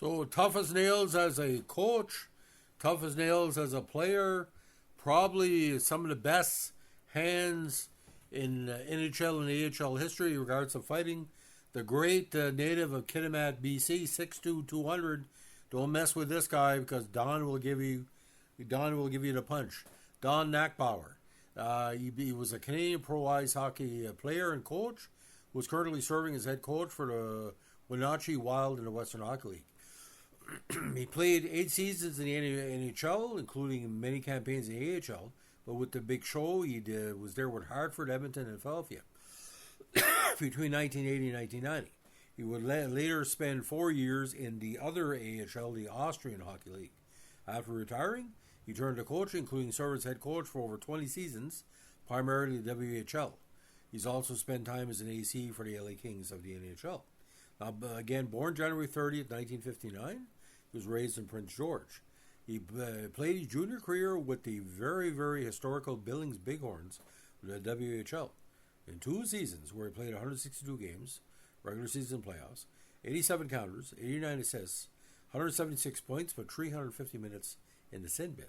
So tough as nails as a coach, tough as nails as a player, probably some of the best hands in NHL and AHL history in regards to fighting. The great native of Kitimat, BC, 6'2", 200. Don't mess with this guy because Don will give you the punch. Don Nachbaur. He was a Canadian pro ice hockey player and coach. Was currently serving as head coach for the Wenatchee Wild in the Western Hockey League. He played 8 seasons in the NHL, including many campaigns in the AHL. But with the big show, he was there with Hartford, Edmonton, and Philadelphia between 1980 and 1990. He would later spend 4 years in the other AHL, the Austrian Hockey League. After retiring, he turned to coaching, including serving as head coach for over 20 seasons, primarily the WHL. He's also spent time as an AC for the LA Kings of the NHL. Now, again, born January 30th, 1959, he was raised in Prince George. He played his junior career with the very, very historical Billings Bighorns of the WHL in 2 seasons where he played 162 games, regular season playoffs, 87 counters, 89 assists, 176 points, but 350 minutes in the sin bin.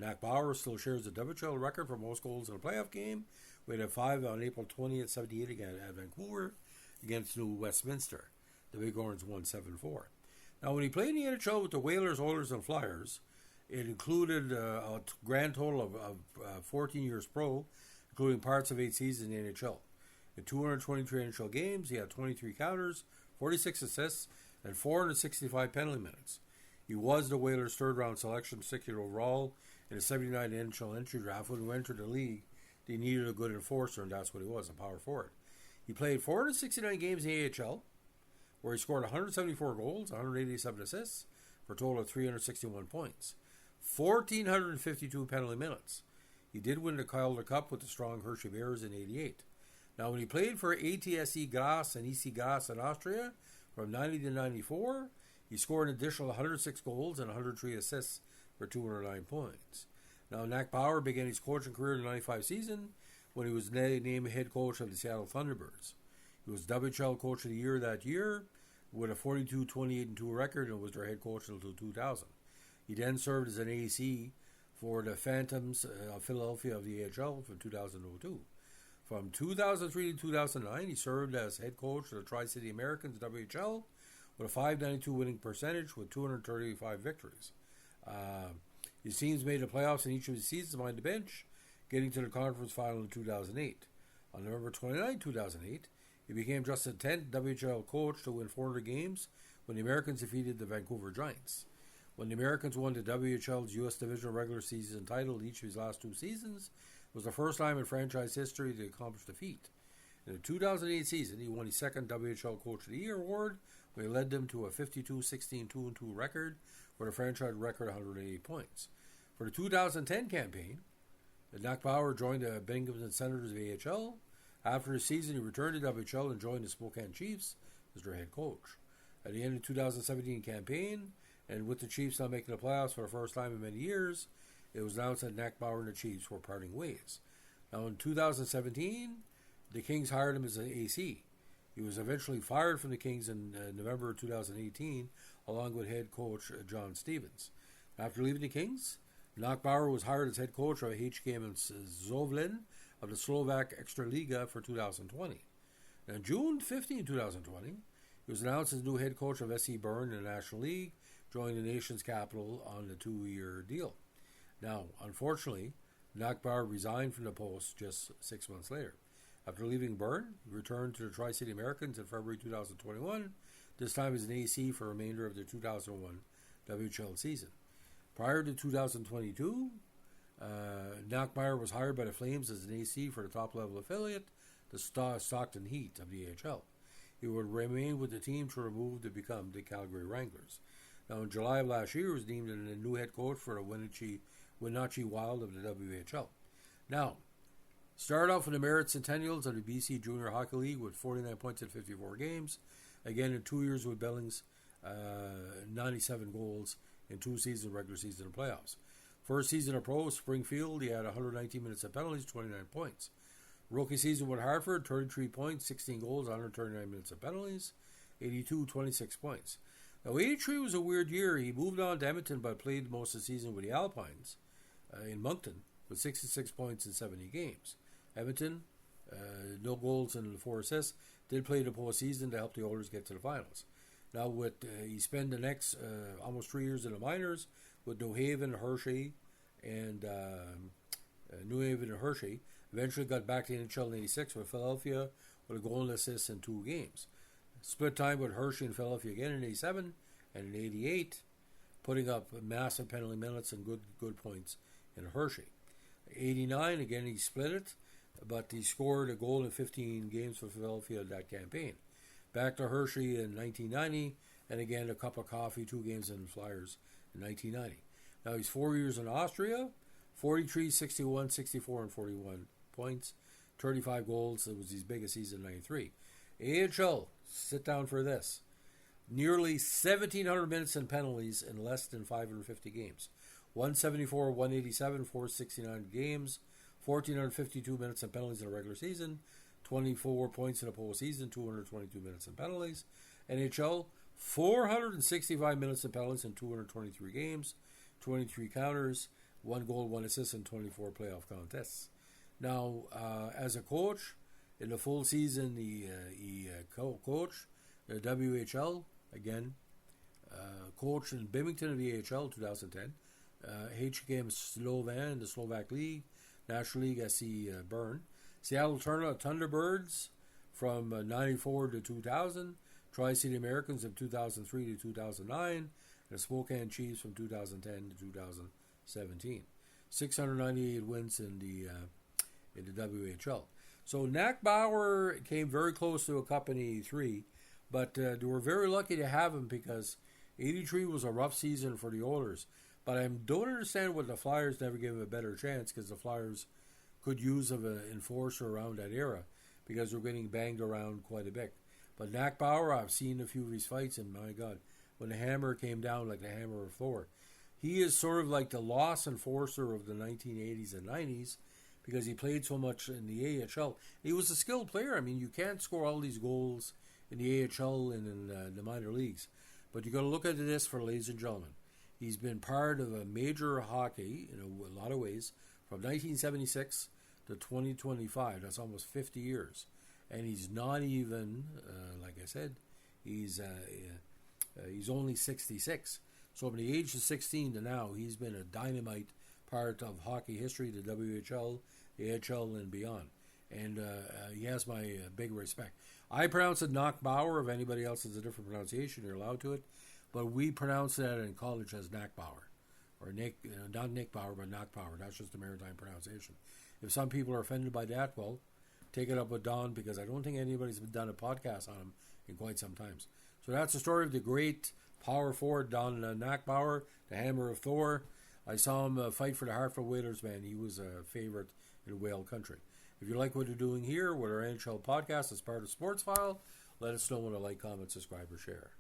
Nachbaur still shares the WHL record for most goals in a playoff game. We had 5 on April 20th, 78 again at Vancouver against New Westminster. The Bighorns won 7-4. Now, when he played in the NHL with the Whalers, Oilers, and Flyers, it included a grand total of 14 years pro, including parts of 8 seasons in the NHL. In 223 NHL games, he had 23 counters, 46 assists, and 465 penalty minutes. He was the Whalers' third-round selection, 60th overall, in the 79 NHL entry draft. When he entered the league, they needed a good enforcer, and that's what he was, a power forward. He played 469 games in the AHL, where he scored 174 goals, 187 assists, for a total of 361 points. 1,452 penalty minutes. He did win the Calder Cup with the strong Hershey Bears in '88. Now, when he played for ATSE Graz and EC Graz in Austria from 90 to 94, he scored an additional 106 goals and 103 assists for 209 points. Now, Nachbaur began his coaching career in the 95 season when he was named head coach of the Seattle Thunderbirds. He was WHL Coach of the Year that year with a 42-28-2 record and was their head coach until 2000. He then served as an AC for the Phantoms of Philadelphia of the AHL from 2002. From 2003 to 2009, he served as head coach of the Tri-City Americans WHL with a .592 winning percentage with 235 victories. His teams made the playoffs in each of his seasons behind the bench, getting to the conference final in 2008. On November 29, 2008, he became just the 10th WHL coach to win 400 games when the Americans defeated the Vancouver Giants. When the Americans won the WHL's U.S. Divisional regular season title each of his last 2 seasons, it was the first time in franchise history to accomplish the feat. In the 2008 season, he won his second WHL Coach of the Year award when he led them to a 52-16-2-2 record with a franchise record of 188 points. For the 2010 campaign, Nachbaur joined the Binghamton Senators of AHL. After the season, he returned to WHL and joined the Spokane Chiefs as their head coach. At the end of the 2017 campaign, and with the Chiefs now making the playoffs for the first time in many years, it was announced that Nachbaur and the Chiefs were parting ways. Now, in 2017, the Kings hired him as an AC. He was eventually fired from the Kings in November 2018, along with head coach John Stevens. After leaving the Kings, Nachbaur was hired as head coach of HKM Zovlin of the Slovak Extraliga for 2020. On June 15, 2020, he was announced as new head coach of SC Bern in the National League, joining the nation's capital on the 2-year deal. Now, unfortunately, Nachbaur resigned from the post just 6 months later. After leaving Bern, he returned to the Tri-City Americans in February 2021, this time as an AC for the remainder of the 2001 WHL season. Prior to 2022, Nachbaur was hired by the Flames as an AC for the top-level affiliate, the Stockton Heat of the AHL. He would remain with the team to remove to become the Calgary Wranglers. Now, in July of last year, he was named a new head coach for the Wenatchee Wild of the WHL. Now, started off with the Merit Centennials of the BC Junior Hockey League with 49 points in 54 games. Again, in 2 years with Billings, 97 goals in 2 seasons, regular season, and playoffs. First season of pro, Springfield, he had 119 minutes of penalties, 29 points. Rookie season with Hartford, 33 points, 16 goals, 139 minutes of penalties, 26 points. Now, 83 was a weird year. He moved on to Edmonton, but played most of the season with the Alpines in Moncton with 66 points in 70 games. Edmonton, no goals and 4 assists, did play the postseason to help the Oilers get to the finals. Now, he spent the next almost 3 years in the minors with New Haven, Hershey, and Eventually got back to the NHL in 86 with Philadelphia with a goal and assist in 2 games. Split time with Hershey and Philadelphia again in 87 and in 88, putting up massive penalty minutes and good points in Hershey. 89, again he split it, but he scored a goal in 15 games for Philadelphia that campaign. Back to Hershey in 1990, and again a cup of coffee, 2 games in the Flyers in 1990. Now he's 4 years in Austria, 43, 61, 64, and 41 points, 35 goals. It was his biggest season in 93. AHL, sit down for this. Nearly 1,700 minutes in penalties in less than 550 games. 174, 187, 469 games, 1,452 minutes in penalties in a regular season, 24 points in a postseason, 222 minutes in penalties. NHL, 465 minutes in penalties in 223 games, 23 counters, 1 goal, 1 assist, and 24 playoff contests. Now, as a coach, in the full season, he coached the WHL, again, coached in Binghamton of the AHL 2010, HKM Slovan in the Slovak League, National League SC Bern, Seattle Thunderbirds from 94 to 2000, Tri-City Americans from 2003 to 2009, and the Spokane Chiefs from 2010 to 2017. 698 wins in the WHL. So Nachbaur came very close to a cup in 83, but they were very lucky to have him because 83 was a rough season for the Oilers. But I don't understand why the Flyers never gave him a better chance, because the Flyers could use of an enforcer around that era because they're getting banged around quite a bit. But Nachbaur, I've seen a few of his fights, and my God, when the hammer came down like the hammer of Thor, he is sort of like the lost enforcer of the 1980s and 90s because he played so much in the AHL. He was a skilled player. I mean, you can't score all these goals in the AHL and in the minor leagues. But you got to look at this for, ladies and gentlemen. He's been part of a major hockey in a lot of ways from 1976 to 2025. That's almost 50 years. And he's not even, like I said, he's only 66. So from the age of 16 to now, he's been a dynamite part of hockey history, the WHL, the AHL, and beyond. And he has my big respect. I pronounce it Nachbaur. If anybody else has a different pronunciation, you're allowed to it. But we pronounce that in college as Nachbaur. Or not Nickbauer, but Nachbaur. That's just the maritime pronunciation. If some people are offended by that, well, take it up with Don, because I don't think anybody's done a podcast on him in quite some time. So that's the story of the great power forward, Don Nachbaur, the Hammer of Thor. I saw him fight for the Hartford Whalers, man. He was a favorite in whale country. If you like what we're doing here with our NHL podcast as part of Sports File, let us know when to like, comment, subscribe, or share.